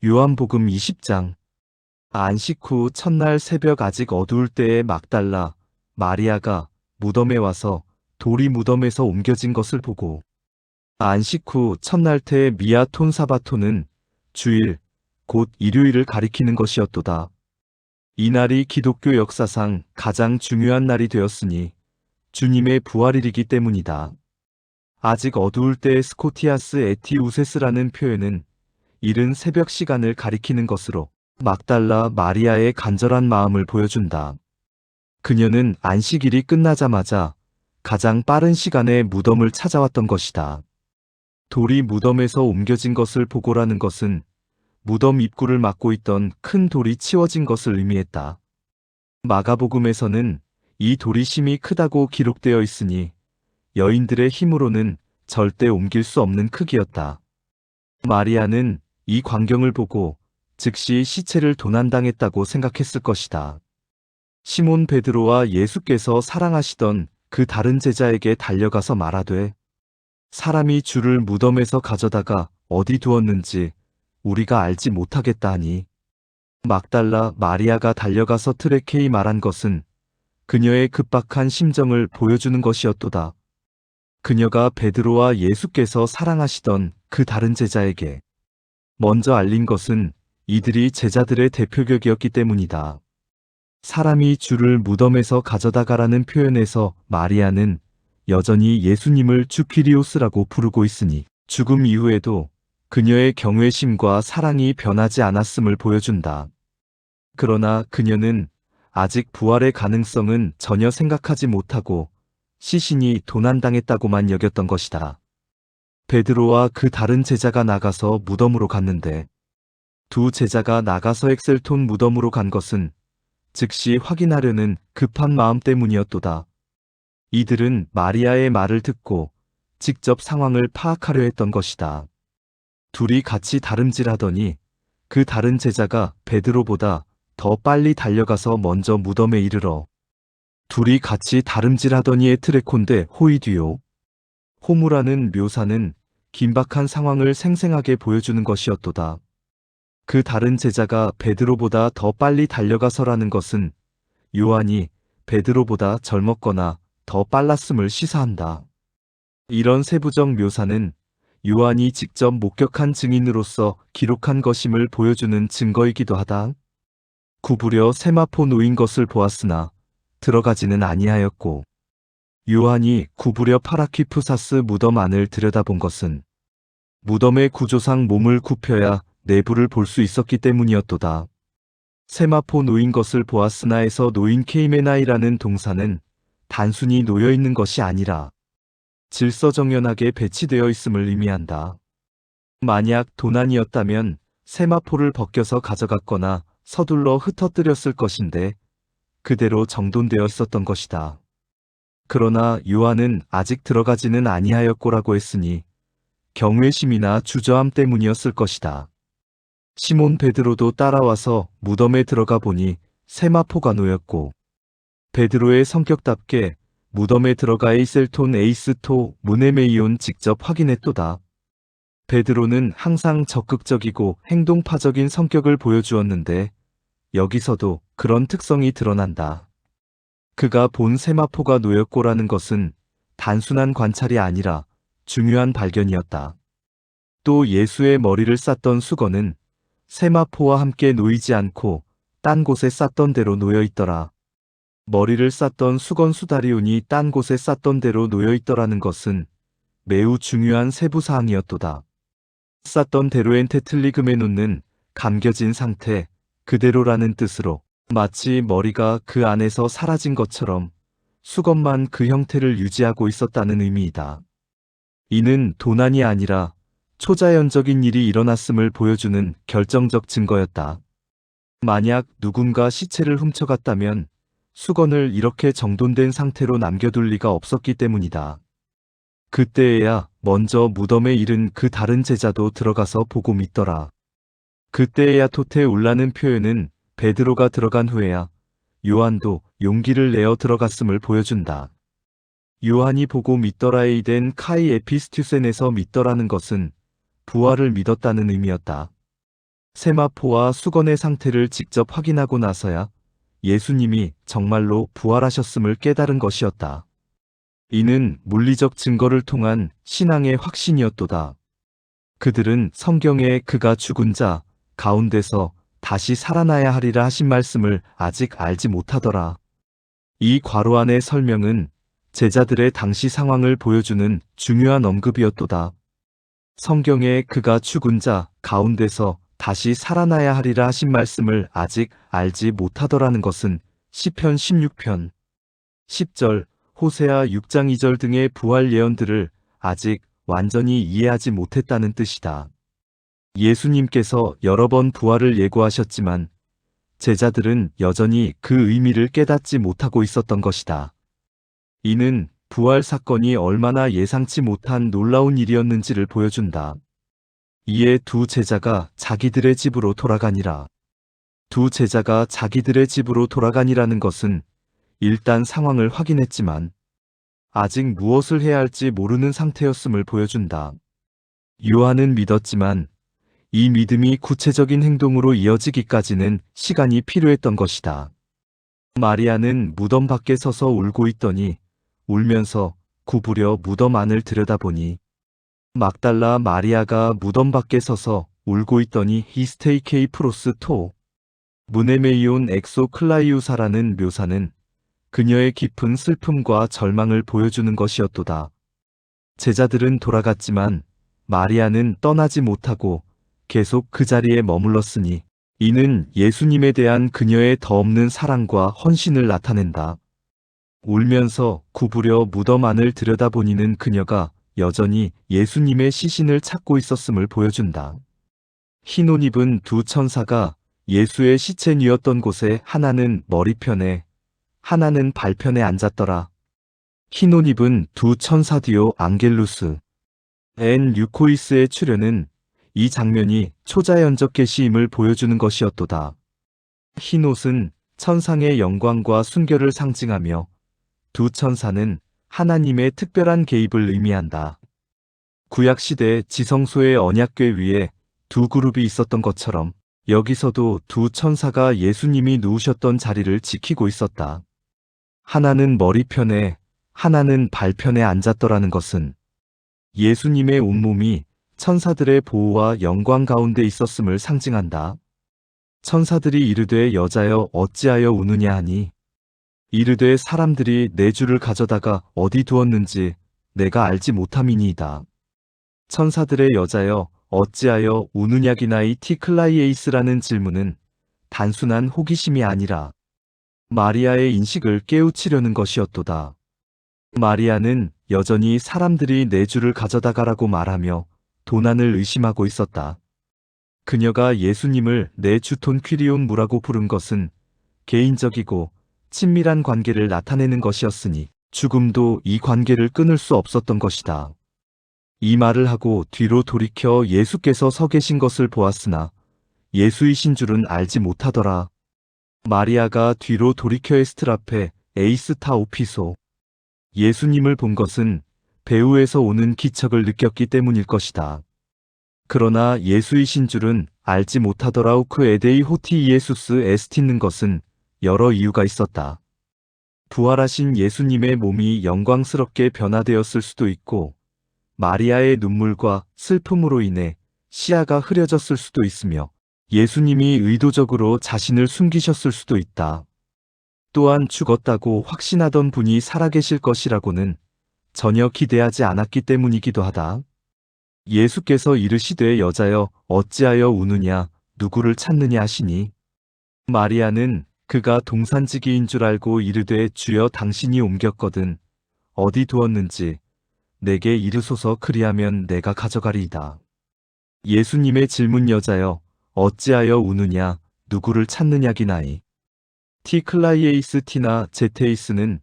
요한복음 20장. 안식 후 첫날 새벽 아직 어두울 때에 막달라 마리아가 무덤에 와서 돌이 무덤에서 옮겨진 것을 보고, 안식 후 첫날 때 미아 톤 사바토는 주일, 곧 일요일을 가리키는 것이었도다. 이날이 기독교 역사상 가장 중요한 날이 되었으니 주님의 부활일이기 때문이다. 아직 어두울 때의 스코티아스 에티우세스라는 표현은 이른 새벽 시간을 가리키는 것으로 막달라 마리아의 간절한 마음을 보여준다. 그녀는 안식일이 끝나자마자 가장 빠른 시간에 무덤을 찾아왔던 것이다. 돌이 무덤에서 옮겨진 것을 보고라는 것은 무덤 입구를 막고 있던 큰 돌이 치워진 것을 의미했다. 마가복음에서는 이 돌이 심히 크다고 기록되어 있으니 여인들의 힘으로는 절대 옮길 수 없는 크기였다. 마리아는 이 광경을 보고 즉시 시체를 도난당했다고 생각했을 것이다. 시몬 베드로와 예수께서 사랑하시던 그 다른 제자에게 달려가서 말하되, 사람이 주를 무덤에서 가져다가 어디 두었는지 우리가 알지 못하겠다 하니, 막달라 마리아가 달려가서 트레케이 말한 것은 그녀의 급박한 심정을 보여주는 것이었도다. 그녀가 베드로와 예수께서 사랑하시던 그 다른 제자에게 먼저 알린 것은 이들이 제자들의 대표격이었기 때문이다. 사람이 주를 무덤에서 가져다 가라는 표현에서 마리아는 여전히 예수님을 주키리오스라고 부르고 있으니 죽음 이후에도 그녀의 경외심과 사랑이 변하지 않았음을 보여준다. 그러나 그녀는 아직 부활의 가능성은 전혀 생각하지 못하고 시신이 도난당했다고만 여겼던 것이다. 베드로와 그 다른 제자가 나가서 무덤으로 갔는데, 두 제자가 나가서 엑셀톤 무덤으로 간 것은 즉시 확인하려는 급한 마음 때문이었도다. 이들은 마리아의 말을 듣고 직접 상황을 파악하려 했던 것이다. 둘이 같이 다름질하더니 그 다른 제자가 베드로보다 더 빨리 달려가서 먼저 무덤에 이르러, 둘이 같이 다름질하더니의 트레콘데 호이디오. 호무라는 묘사는 긴박한 상황을 생생하게 보여주는 것이었도다. 그 다른 제자가 베드로보다 더 빨리 달려가서라는 것은 요한이 베드로보다 젊었거나 더 빨랐음을 시사한다. 이런 세부적 묘사는 요한이 직접 목격한 증인으로서 기록한 것임을 보여주는 증거이기도 하다. 구부려 세마포 놓인 것을 보았으나 들어가지는 아니하였고, 요한이 구부려 파라키푸사스 무덤 안을 들여다본 것은 무덤의 구조상 몸을 굽혀야 내부를 볼 수 있었기 때문이었도다. 세마포 놓인 것을 보았으나에서 놓인 케이메나이라는 동사는 단순히 놓여있는 것이 아니라 질서정연하게 배치되어 있음을 의미한다. 만약 도난이었다면 세마포를 벗겨서 가져갔거나 서둘러 흩어뜨렸을 것인데 그대로 정돈되어 있었던 것이다. 그러나 요한은 아직 들어가지는 아니하였고라고 했으니 경외심이나 주저함 때문이었을 것이다. 시몬 베드로도 따라와서 무덤에 들어가 보니 세마포가 놓였고, 베드로의 성격답게 무덤에 들어가 에이셀톤 에이스토 무네메이온 직접 확인했도다. 베드로는 항상 적극적이고 행동파적인 성격을 보여주었는데 여기서도 그런 특성이 드러난다. 그가 본 세마포가 놓였고라는 것은 단순한 관찰이 아니라 중요한 발견이었다. 또 예수의 머리를 쌌던 수건은 세마포와 함께 놓이지 않고 딴 곳에 쌌던 대로 놓여 있더라. 머리를 쌌던 수건 수다리온이 딴 곳에 쌌던 대로 놓여 있더라는 것은 매우 중요한 세부사항이었도다. 쌌던 대로엔 테틀리금에 놓는 감겨진 상태 그대로라는 뜻으로, 마치 머리가 그 안에서 사라진 것처럼 수건만 그 형태를 유지하고 있었다는 의미이다. 이는 도난이 아니라 초자연적인 일이 일어났음을 보여주는 결정적 증거였다. 만약 누군가 시체를 훔쳐갔다면 수건을 이렇게 정돈된 상태로 남겨둘 리가 없었기 때문이다. 그때에야 먼저 무덤에 이른 그 다른 제자도 들어가서 보고 믿더라. 그때에야 토테 울라는 표현은 베드로가 들어간 후에야 요한도 용기를 내어 들어갔음을 보여준다. 요한이 보고 믿더라에 된 카이 에피스투센에서 믿더라는 것은 부활을 믿었다는 의미였다. 세마포와 수건의 상태를 직접 확인하고 나서야 예수님이 정말로 부활하셨음을 깨달은 것이었다. 이는 물리적 증거를 통한 신앙의 확신이었도다. 그들은 성경에 그가 죽은 자 가운데서 다시 살아나야 하리라 하신 말씀을 아직 알지 못하더라. 이 괄호 안의 설명은 제자들의 당시 상황을 보여주는 중요한 언급이었도다. 성경에 그가 죽은 자 가운데서 다시 살아나야 하리라 하신 말씀을 아직 알지 못하더라는 것은 시편 16편 10절, 호세아 6장 2절 등의 부활 예언들을 아직 완전히 이해하지 못했다는 뜻이다. 예수님께서 여러 번 부활을 예고하셨지만 제자들은 여전히 그 의미를 깨닫지 못하고 있었던 것이다. 이는 부활 사건이 얼마나 예상치 못한 놀라운 일이었는지를 보여준다. 이에 두 제자가 자기들의 집으로 돌아가니라. 두 제자가 자기들의 집으로 돌아가니라는 것은 일단 상황을 확인했지만 아직 무엇을 해야 할지 모르는 상태였음을 보여준다. 요한은 믿었지만 이 믿음이 구체적인 행동으로 이어지기까지는 시간이 필요했던 것이다. 마리아는 무덤 밖에 서서 울고 있더니 울면서 구부려 무덤 안을 들여다보니 막달라 마리아가 무덤 밖에 서서 울고 있더니 히스테이케이 프로스 토 무네메이온 엑소클라이우사라는 묘사는 그녀의 깊은 슬픔과 절망을 보여주는 것이었도다. 제자들은 돌아갔지만 마리아는 떠나지 못하고 계속 그 자리에 머물렀으니 이는 예수님에 대한 그녀의 더없는 사랑과 헌신을 나타낸다. 울면서 구부려 무덤 안을 들여다보니는 그녀가 여전히 예수님의 시신을 찾고 있었음을 보여준다. 흰 옷 입은 두 천사가 예수의 시체 뉘었던 곳에 하나는 머리편에 하나는 발편에 앉았더라. 흰 옷 입은 두 천사 디오 앙겔루스 엔 유코이스의 출현은 이 장면이 초자연적 계시임을 보여주는 것이었도다. 흰 옷은 천상의 영광과 순결을 상징하며 두 천사는 하나님의 특별한 개입을 의미한다. 구약시대 지성소의 언약궤 위에 두 그룹이 있었던 것처럼 여기서도 두 천사가 예수님이 누우셨던 자리를 지키고 있었다. 하나는 머리편에 하나는 발편에 앉았더라는 것은 예수님의 온몸이 천사들의 보호와 영광 가운데 있었음을 상징한다. 천사들이 이르되 여자여 어찌하여 우느냐 하니 이르되 사람들이 내 주를 가져다가 어디 두었는지 내가 알지 못함이니이다. 천사들의 여자여 어찌하여 우느냐기나이 티클라이에이스라는 질문은 단순한 호기심이 아니라 마리아의 인식을 깨우치려는 것이었도다. 마리아는 여전히 사람들이 내 주를 가져다가라고 말하며 도난을 의심하고 있었다. 그녀가 예수님을 내 주톤 퀴리온 무라고 부른 것은 개인적이고 친밀한 관계를 나타내는 것이었으니 죽음도 이 관계를 끊을 수 없었던 것이다. 이 말을 하고 뒤로 돌이켜 예수께서 서 계신 것을 보았으나 예수이신 줄은 알지 못하더라. 마리아가 뒤로 돌이켜 에스트라페 에이스타 오피소 예수님을 본 것은 배후에서 오는 기척을 느꼈기 때문일 것이다. 그러나 예수이신 줄은 알지 못하더라. 우크 에데이 호티 이에수스 에스티는 것은 여러 이유가 있었다. 부활하신 예수님의 몸이 영광스럽게 변화되었을 수도 있고 마리아의 눈물과 슬픔으로 인해 시야가 흐려졌을 수도 있으며 예수님이 의도적으로 자신을 숨기셨을 수도 있다. 또한 죽었다고 확신하던 분이 살아계실 것이라고는 전혀 기대하지 않았기 때문이기도 하다. 예수께서 이르시되 여자여 어찌하여 우느냐 누구를 찾느냐 하시니 마리아는 그가 동산지기인 줄 알고 이르되 주여 당신이 옮겼거든 어디 두었는지 내게 이르소서 그리하면 내가 가져가리이다. 예수님의 질문 여자여 어찌하여 우느냐 누구를 찾느냐기나이 티클라이에이스 티나 제테이스는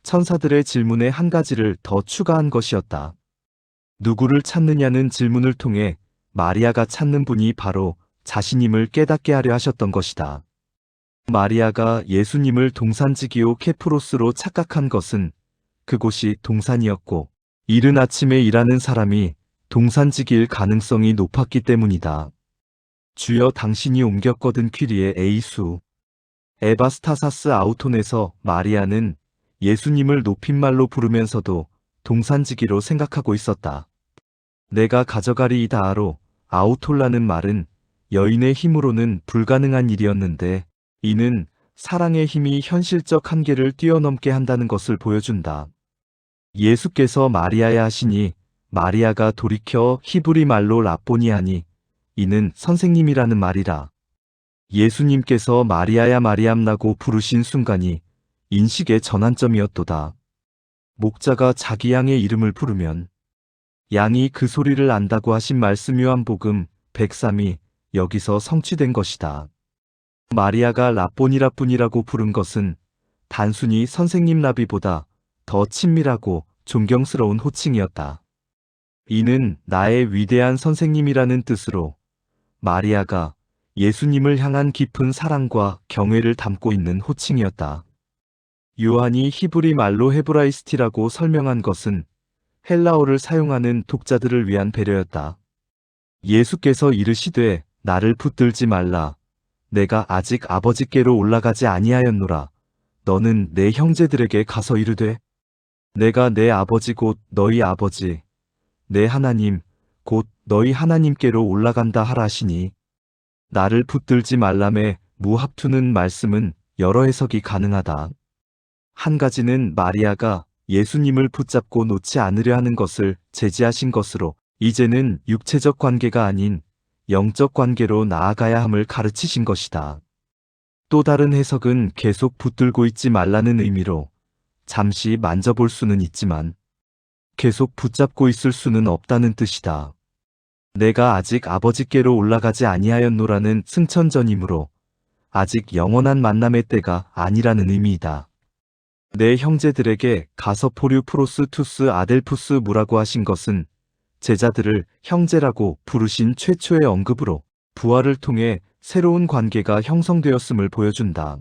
천사들의 질문에 한 가지를 더 추가한 것이었다. 누구를 찾느냐는 질문을 통해 마리아가 찾는 분이 바로 자신임을 깨닫게 하려 하셨던 것이다. 마리아가 예수님을 동산지기오 케프로스로 착각한 것은 그곳이 동산이었고 이른 아침에 일하는 사람이 동산지기일 가능성이 높았기 때문이다. 주여 당신이 옮겼거든 퀴리의 에이수. 에바스타사스 아우톤에서 마리아는 예수님을 높임말로 부르면서도 동산지기로 생각하고 있었다. 내가 가져가리이다로 아우톨라는 말은 여인의 힘으로는 불가능한 일이었는데 이는 사랑의 힘이 현실적 한계를 뛰어넘게 한다는 것을 보여준다. 예수께서 마리아에 하시니 마리아가 돌이켜 히브리 말로 라보니 하니 이는 선생님이라는 말이라. 예수님께서 마리아야 마리암라고 부르신 순간이 인식의 전환점이었도다. 목자가 자기 양의 이름을 부르면 양이 그 소리를 안다고 하신 말씀 요한복음 103이 여기서 성취된 것이다. 마리아가 라보니라뿐이라고 부른 것은 단순히 선생님 라비보다 더 친밀하고 존경스러운 호칭이었다. 이는 나의 위대한 선생님이라는 뜻으로 마리아가 예수님을 향한 깊은 사랑과 경외를 담고 있는 호칭이었다. 요한이 히브리 말로 헤브라이스티라고 설명한 것은 헬라어를 사용하는 독자들을 위한 배려였다. 예수께서 이르시되 나를 붙들지 말라. 내가 아직 아버지께로 올라가지 아니하였노라. 너는 내 형제들에게 가서 이르되 내가 내 아버지 곧 너희 아버지 내 하나님 곧 너희 하나님께로 올라간다 하라시니 나를 붙들지 말라매 무합투는 말씀은 여러 해석이 가능하다. 한 가지는 마리아가 예수님을 붙잡고 놓지 않으려 하는 것을 제지하신 것으로 이제는 육체적 관계가 아닌 영적 관계로 나아가야 함을 가르치신 것이다. 또 다른 해석은 계속 붙들고 있지 말라는 의미로 잠시 만져볼 수는 있지만 계속 붙잡고 있을 수는 없다는 뜻이다. 내가 아직 아버지께로 올라가지 아니하였노라는 승천전이므로 아직 영원한 만남의 때가 아니라는 의미이다. 내 형제들에게 가서 포류 프로스 투스 아델푸스 무라고 하신 것은 제자들을 형제라고 부르신 최초의 언급으로 부활을 통해 새로운 관계가 형성되었음을 보여준다.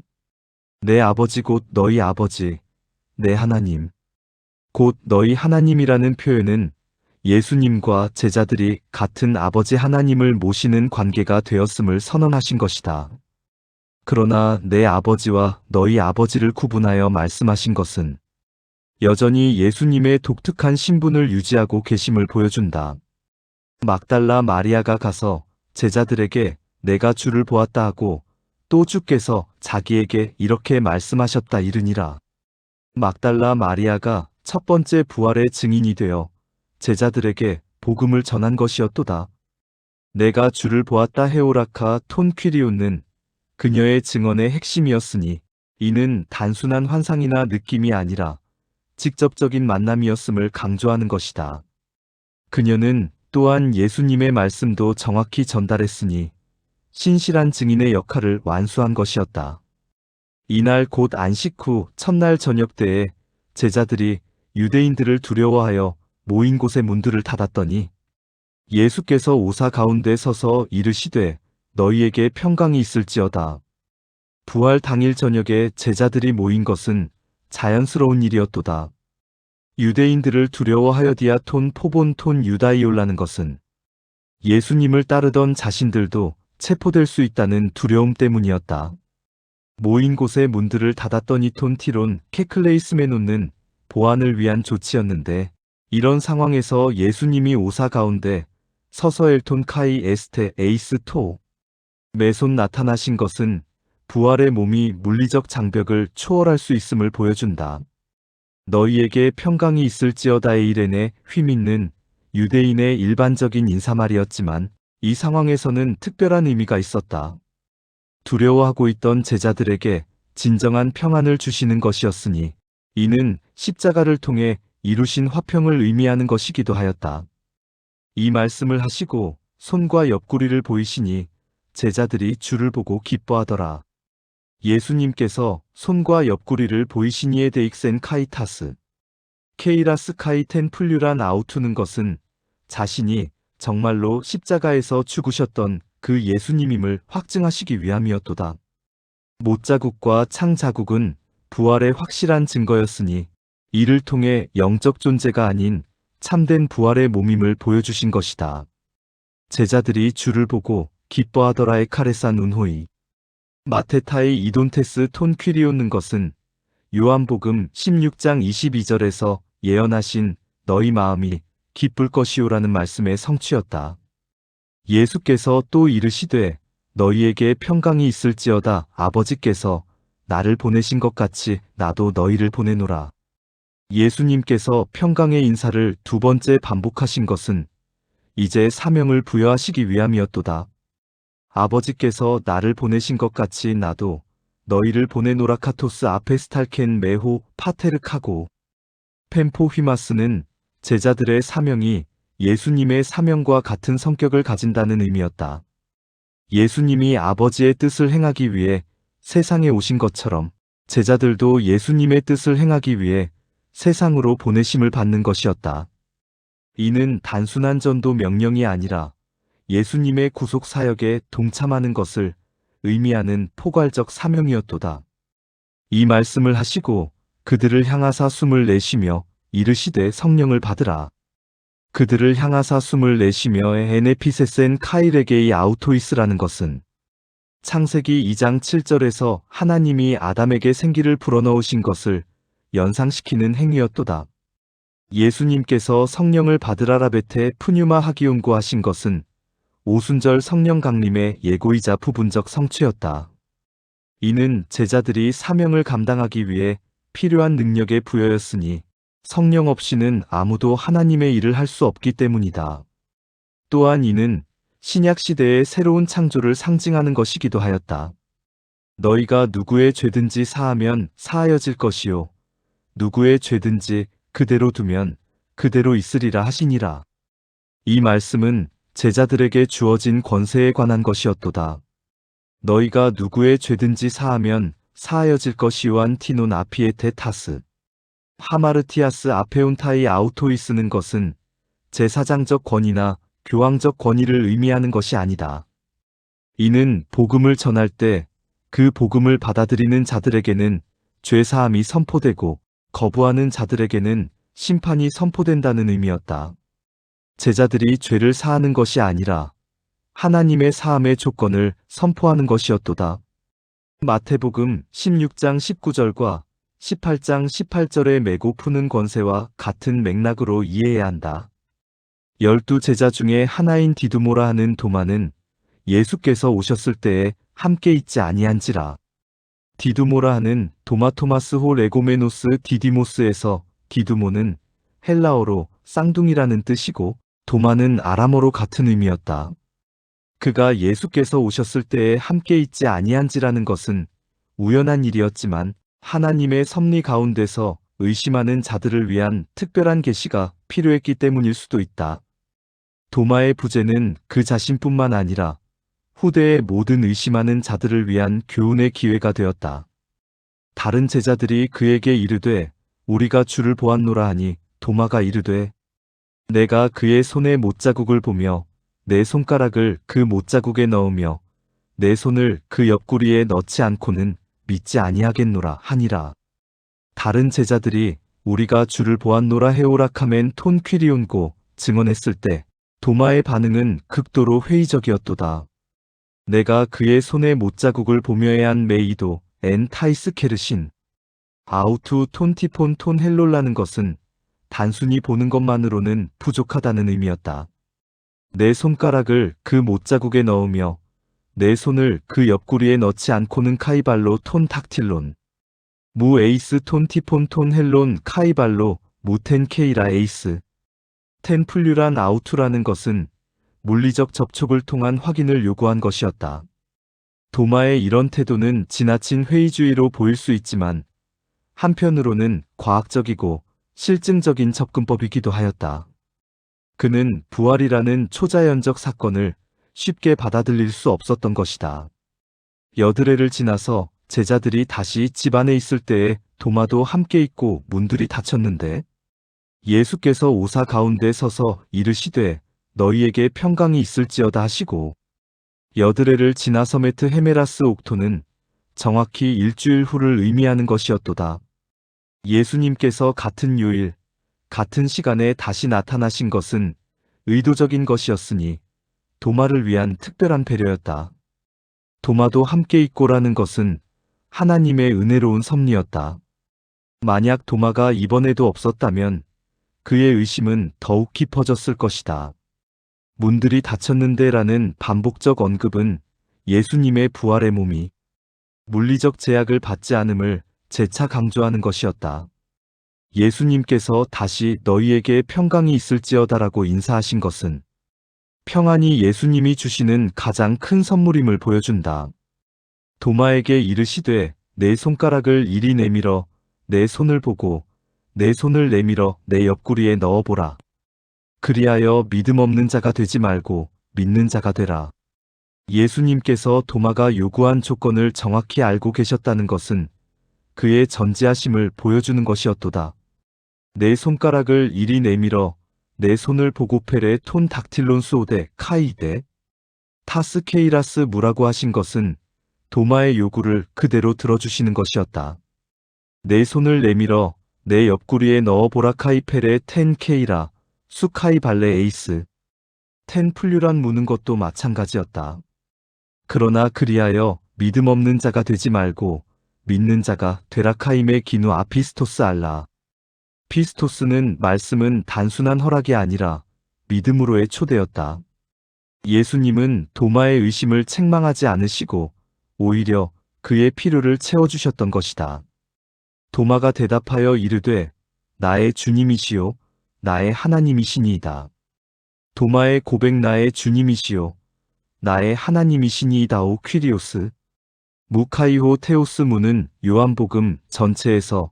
내 아버지 곧 너희 아버지, 내 하나님, 곧 너희 하나님이라는 표현은 예수님과 제자들이 같은 아버지 하나님을 모시는 관계가 되었음을 선언하신 것이다. 그러나 내 아버지와 너희 아버지를 구분하여 말씀하신 것은 여전히 예수님의 독특한 신분을 유지하고 계심을 보여준다. 막달라 마리아가 가서 제자들에게 내가 주를 보았다 하고 또 주께서 자기에게 이렇게 말씀하셨다 이르니라. 막달라 마리아가 첫 번째 부활의 증인이 되어 제자들에게 복음을 전한 것이었도다. 내가 주를 보았다 헤오라카 톤 퀴리오는 그녀의 증언의 핵심이었으니 이는 단순한 환상이나 느낌이 아니라 직접적인 만남이었음을 강조하는 것이다. 그녀는 또한 예수님의 말씀도 정확히 전달했으니 신실한 증인의 역할을 완수한 것이었다. 이날 곧 안식 후 첫날 저녁 때에 제자들이 유대인들을 두려워하여 모인 곳의 문들을 닫았더니 예수께서 오사 가운데 서서 이르시되 너희에게 평강이 있을지어다. 부활 당일 저녁에 제자들이 모인 것은 자연스러운 일이었도다. 유대인들을 두려워하여 디아톤 포본 톤 유다이올라는 것은 예수님을 따르던 자신들도 체포될 수 있다는 두려움 때문이었다. 모인 곳의 문들을 닫았더니 톤 티론 케클레이스메 놓는 보안을 위한 조치였는데 이런 상황에서 예수님이 오사 가운데 서서 엘톤 카이 에스테 에이스 토 메손 나타나신 것은 부활의 몸이 물리적 장벽을 초월할 수 있음을 보여준다. 너희에게 평강이 있을지어다의 이레네 휘민는 유대인의 일반적인 인사말이었지만 이 상황에서는 특별한 의미가 있었다. 두려워하고 있던 제자들에게 진정한 평안을 주시는 것이었으니 이는 십자가를 통해 이루신 화평을 의미하는 것이기도 하였다. 이 말씀을 하시고 손과 옆구리를 보이시니 제자들이 주를 보고 기뻐하더라. 예수님께서 손과 옆구리를 보이시니에 데익센 카이타스 케이라스 카이텐 풀류란 아우투는 것은 자신이 정말로 십자가에서 죽으셨던 그 예수님임을 확증하시기 위함이었도다. 못자국과 창자국은 부활의 확실한 증거였으니 이를 통해 영적 존재가 아닌 참된 부활의 몸임을 보여주신 것이다. 제자들이 주를 보고 기뻐하더라 에카레사 눈호이. 마테타의 이돈테스 톤 퀴리오는 것은 요한복음 16장 22절에서 예언하신 너희 마음이 기쁠 것이요라는 말씀의 성취였다. 예수께서 또 이르시되 너희에게 평강이 있을지어다 아버지께서 나를 보내신 것 같이 나도 너희를 보내노라. 예수님께서 평강의 인사를 두 번째 반복하신 것은 이제 사명을 부여하시기 위함이었도다. 아버지께서 나를 보내신 것 같이 나도 너희를 보내노라. 카토스 아페스탈켄 메호 파테르카고. 펜포휘마스는 제자들의 사명이 예수님의 사명과 같은 성격을 가진다는 의미였다. 예수님이 아버지의 뜻을 행하기 위해 세상에 오신 것처럼 제자들도 예수님의 뜻을 행하기 위해 세상으로 보내심을 받는 것이었다. 이는 단순한 전도 명령이 아니라 예수님의 구속 사역에 동참하는 것을 의미하는 포괄적 사명이었도다. 이 말씀을 하시고 그들을 향하사 숨을 내쉬며 이르시되 성령을 받으라. 그들을 향하사 숨을 내쉬며 에네피세센 카이레게이 아우토이스라는 것은 창세기 2장 7절에서 하나님이 아담에게 생기를 불어넣으신 것을 연상시키는 행위였도다. 예수님께서 성령을 받으라라 베테 푸뉴마 하기온고 하신 것은 오순절 성령 강림의 예고이자 부분적 성취였다. 이는 제자들이 사명을 감당하기 위해 필요한 능력의 부여였으니 성령 없이는 아무도 하나님의 일을 할 수 없기 때문이다. 또한 이는 신약시대의 새로운 창조를 상징하는 것이기도 하였다. 너희가 누구의 죄든지 사하면 사하여질 것이요 누구의 죄든지 그대로 두면 그대로 있으리라 하시니라. 이 말씀은 제자들에게 주어진 권세에 관한 것이었도다. 너희가 누구의 죄든지 사하면 사하여질 것이요한 티논 아피에테 타스. 하마르티아스 아페온타이 아우토이스는 것은 제사장적 권위나 교황적 권위를 의미하는 것이 아니다. 이는 복음을 전할 때 그 복음을 받아들이는 자들에게는 죄사함이 선포되고 거부하는 자들에게는 심판이 선포된다는 의미였다. 제자들이 죄를 사하는 것이 아니라 하나님의 사함의 조건을 선포하는 것이었도다. 마태복음 16장 19절과 18장 18절의 메고 푸는 권세와 같은 맥락으로 이해해야 한다. 12 제자 중에 하나인 디두모라 하는 도마는 예수께서 오셨을 때에 함께 있지 아니한지라. 디두모라 하는 도마토마스 호 레고메노스 디디모스에서 디두모는 헬라어로 쌍둥이라는 뜻이고 도마는 아람어로 같은 의미였다. 그가 예수께서 오셨을 때에 함께 있지 아니한지라는 것은 우연한 일이었지만 하나님의 섭리 가운데서 의심하는 자들을 위한 특별한 계시가 필요했기 때문일 수도 있다. 도마의 부재는 그 자신뿐만 아니라 후대의 모든 의심하는 자들을 위한 교훈의 기회가 되었다. 다른 제자들이 그에게 이르되 우리가 주를 보았노라 하니 도마가 이르되 내가 그의 손에 못자국을 보며 내 손가락을 그 못자국에 넣으며 내 손을 그 옆구리에 넣지 않고는 믿지 아니하겠노라 하니라. 다른 제자들이 우리가 주를 보았노라 헤오라카멘 톤 퀴리온고 증언했을 때 도마의 반응은 극도로 회의적이었도다. 내가 그의 손에 못자국을 보며야 한 메이도 엔 타이스 케르신 아우투 톤티폰 톤 헬롤라는 것은 단순히 보는 것만으로는 부족하다는 의미였다. 내 손가락을 그 못자국에 넣으며 내 손을 그 옆구리에 넣지 않고는 카이발로 톤 탁틸론 무 에이스 톤 티폰 톤 헬론 카이발로 무텐 케이라 에이스 텐 풀류란 아우투라는 것은 물리적 접촉을 통한 확인을 요구한 것이었다. 도마의 이런 태도는 지나친 회의주의로 보일 수 있지만 한편으로는 과학적이고 실증적인 접근법이기도 하였다. 그는 부활이라는 초자연적 사건을 쉽게 받아들일 수 없었던 것이다. 여드레를 지나서 제자들이 다시 집 안에 있을 때에 도마도 함께 있고 문들이 닫혔는데 예수께서 오사 가운데 서서 이르시되 너희에게 평강이 있을지어다 하시고 여드레를 지나서 메트 헤메라스 옥토는 정확히 일주일 후를 의미하는 것이었도다. 예수님께서 같은 요일, 같은 시간에 다시 나타나신 것은 의도적인 것이었으니 도마를 위한 특별한 배려였다. 도마도 함께 있고라는 것은 하나님의 은혜로운 섭리였다. 만약 도마가 이번에도 없었다면 그의 의심은 더욱 깊어졌을 것이다. 문들이 닫혔는데 라는 반복적 언급은 예수님의 부활의 몸이 물리적 제약을 받지 않음을 재차 강조하는 것이었다. 예수님께서 다시 너희에게 평강이 있을지어다라고 인사하신 것은 평안이 예수님이 주시는 가장 큰 선물임을 보여준다. 도마에게 이르시되 내 손가락을 이리 내밀어 내 손을 보고 내 손을 내밀어 내 옆구리에 넣어보라. 그리하여 믿음 없는 자가 되지 말고 믿는 자가 되라. 예수님께서 도마가 요구한 조건을 정확히 알고 계셨다는 것은 그의 전지하심을 보여주는 것이었도다. 내 손가락을 이리 내밀어 내 손을 보고 페레 톤 닥틸론 수오데 카이데 타스케이라스 무라고 하신 것은 도마의 요구를 그대로 들어주시는 것이었다. 내 손을 내밀어 내 옆구리에 넣어보라 카이 페레 텐 케이라 수카이 발레 에이스 텐 플류란 무는 것도 마찬가지였다. 그러나 그리하여 믿음 없는 자가 되지 말고 믿는 자가 되라 카임의 기누 아피스토스 알라. 피스토스는 말씀은 단순한 허락이 아니라 믿음으로의 초대였다. 예수님은 도마의 의심을 책망하지 않으시고 오히려 그의 필요를 채워주셨던 것이다. 도마가 대답하여 이르되 나의 주님이시요 나의 하나님이시니이다. 도마의 고백 나의 주님이시요 나의 하나님이시니이다오 퀴리오스. 무카이호 테오스 무는 요한복음 전체에서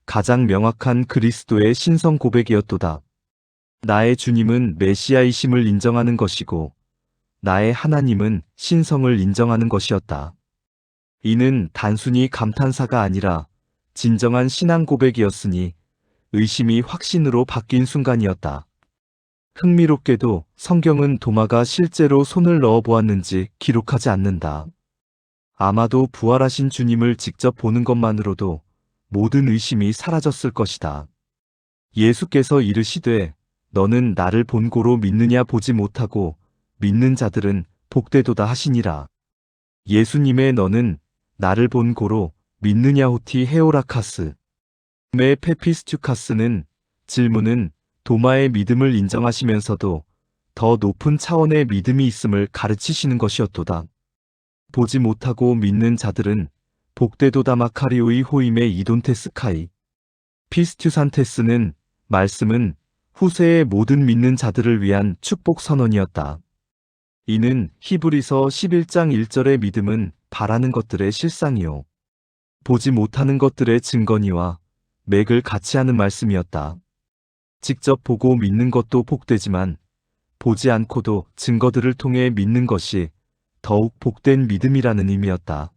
가장 명확한 그리스도의 신성 고백이었도다. 나의 주님은 메시아이심을 인정하는 것이고 나의 하나님은 신성을 인정하는 것이었다. 이는 단순히 감탄사가 아니라 진정한 신앙 고백이었으니 의심이 확신으로 바뀐 순간이었다. 흥미롭게도 성경은 도마가 실제로 손을 넣어 보았는지 기록하지 않는다. 아마도 부활하신 주님을 직접 보는 것만으로도 모든 의심이 사라졌을 것이다. 예수께서 이르시되 너는 나를 본고로 믿느냐 보지 못하고 믿는 자들은 복되도다 하시니라. 예수님의 너는 나를 본고로 믿느냐 호티 헤오라카스 메 페피스튜카스는 질문은 도마의 믿음을 인정하시면서도 더 높은 차원의 믿음이 있음을 가르치시는 것이었도다. 보지 못하고 믿는 자들은 복되도다 마카리오의 호임의 이돈테스카이. 피스튜산테스는 말씀은 후세의 모든 믿는 자들을 위한 축복 선언이었다. 이는 히브리서 11장 1절의 믿음은 바라는 것들의 실상이요 보지 못하는 것들의 증거니와 맥을 같이 하는 말씀이었다. 직접 보고 믿는 것도 복되지만 보지 않고도 증거들을 통해 믿는 것이 더욱 복된 믿음이라는 의미였다.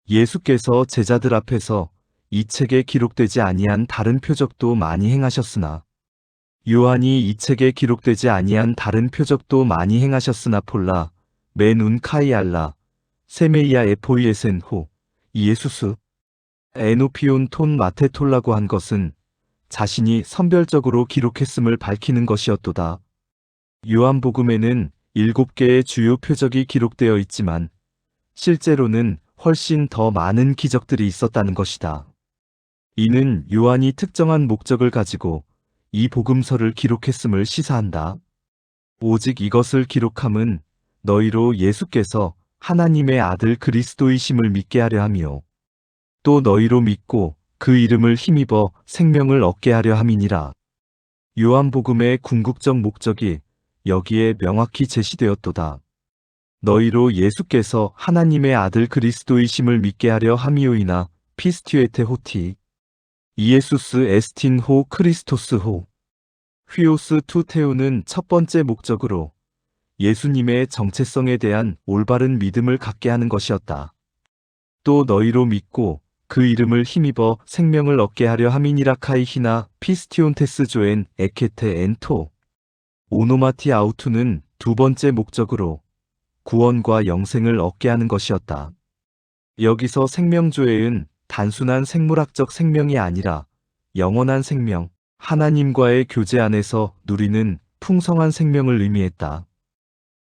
예수께서 제자들 앞에서 이 책에 기록되지 아니한 다른 표적도 많이 행하셨으나 요한이 이 책에 기록되지 아니한 다른 표적도 많이 행하셨으나 폴라 메눈 카이알라 세메이아 에포이에센 호 이에수스 에노피온 톤 마테톨라고 한 것은 자신이 선별적으로 기록했음을 밝히는 것이었도다. 요한복음에는 7개의 주요 표적이 기록되어 있지만 실제로는 훨씬 더 많은 기적들이 있었다는 것이다. 이는 요한이 특정한 목적을 가지고 이 복음서를 기록했음을 시사한다. 오직 이것을 기록함은 너희로 예수께서 하나님의 아들 그리스도이심을 믿게 하려 함이요 또 너희로 믿고 그 이름을 힘입어 생명을 얻게 하려 함이니라. 요한복음의 궁극적 목적이 여기에 명확히 제시되었도다. 너희로 예수께서 하나님의 아들 그리스도이심을 믿게 하려 함이오이나 피스튜에테 호티 이에수스 에스틴 호 크리스토스 호 휘오스 투 테오는 첫 번째 목적으로 예수님의 정체성에 대한 올바른 믿음을 갖게 하는 것이었다. 또 너희로 믿고 그 이름을 힘입어 생명을 얻게 하려 함이니라 카이히나 피스티온테스 조엔 에케테 엔토 오노마티 아우투는 두 번째 목적으로 구원과 영생을 얻게 하는 것이었다. 여기서 생명조회은 단순한 생물학적 생명이 아니라 영원한 생명, 하나님과의 교제 안에서 누리는 풍성한 생명을 의미했다.